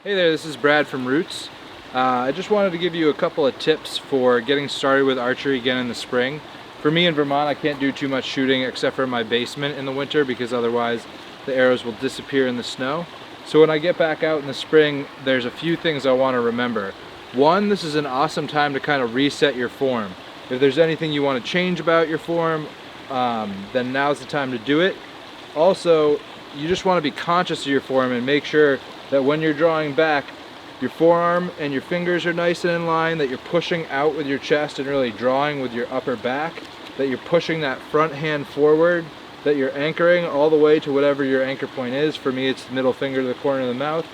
Hey there, this is Brad from Roots. I just wanted to give you a couple of tips for getting started with archery again in the spring. For me in Vermont, I can't do too much shooting except for my basement in the winter because otherwise the arrows will disappear in the snow. So when I get back out in the spring, there's a few things I want to remember. One, this is an awesome time to kind of reset your form. If there's anything you want to change about your form, then now's the time to do it. Also, you just want to be conscious of your form and make sure that when you're drawing back, your forearm and your fingers are nice and in line, that you're pushing out with your chest and really drawing with your upper back, that you're pushing that front hand forward, that you're anchoring all the way to whatever your anchor point is. For me, it's the middle finger to the corner of the mouth.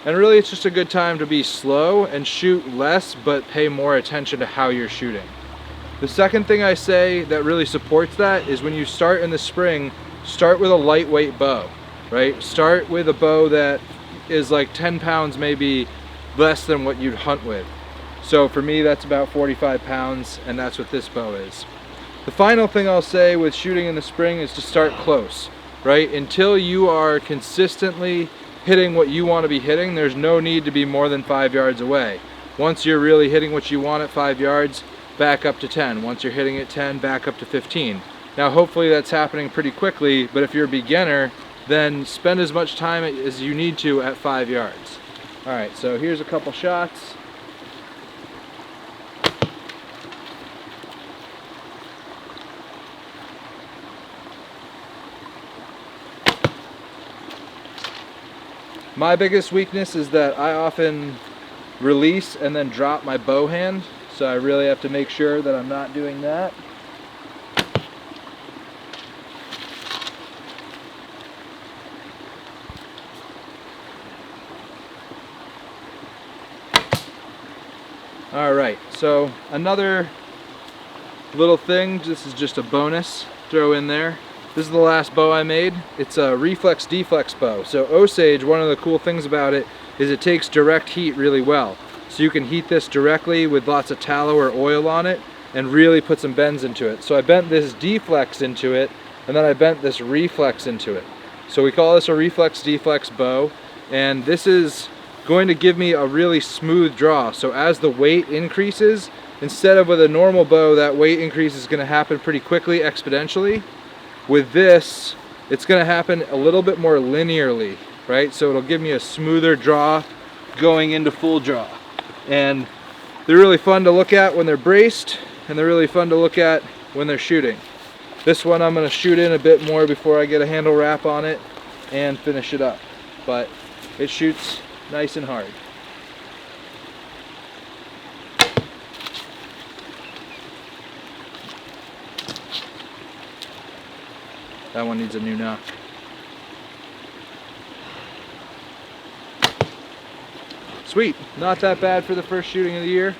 And really, it's just a good time to be slow and shoot less, but pay more attention to how you're shooting. The second thing I say that really supports that is when you start in the spring, start with a lightweight bow, right? Start with a bow that is like 10 pounds, maybe less than what you'd hunt with. So for me, that's about 45 pounds, and that's what this bow is. The final thing I'll say with shooting in the spring is to start close, right? Until you are consistently hitting what you want to be hitting, there's no need to be more than 5 yards away. Once you're really hitting what you want at 5 yards, back up to 10. Once you're hitting at 10, back up to 15. Now hopefully that's happening pretty quickly, but if you're a beginner, then spend as much time as you need to at 5 yards. Alright, so here's a couple shots. My biggest weakness is that I often release and then drop my bow hand, so I really have to make sure that I'm not doing that. Alright, so another little thing, this is just a bonus, throw in there. This is the last bow I made. It's a Reflex D Flex bow. So Osage, one of the cool things about it is it takes direct heat really well. So you can heat this directly with lots of tallow or oil on it and really put some bends into it. So I bent this D Flex into it, and then I bent this Reflex into it. So we call this a Reflex Deflex bow, and this is going to give me a really smooth draw. So as the weight increases, instead of with a normal bow, that weight increase is going to happen pretty quickly, exponentially. With this, it's going to happen a little bit more linearly, right? So it'll give me a smoother draw going into full draw. And they're really fun to look at when they're braced, and they're really fun to look at when they're shooting. This one I'm going to shoot in a bit more before I get a handle wrap on it and finish it up. But it shoots nice and hard. That one needs a new knock. Sweet, not that bad for the first shooting of the year.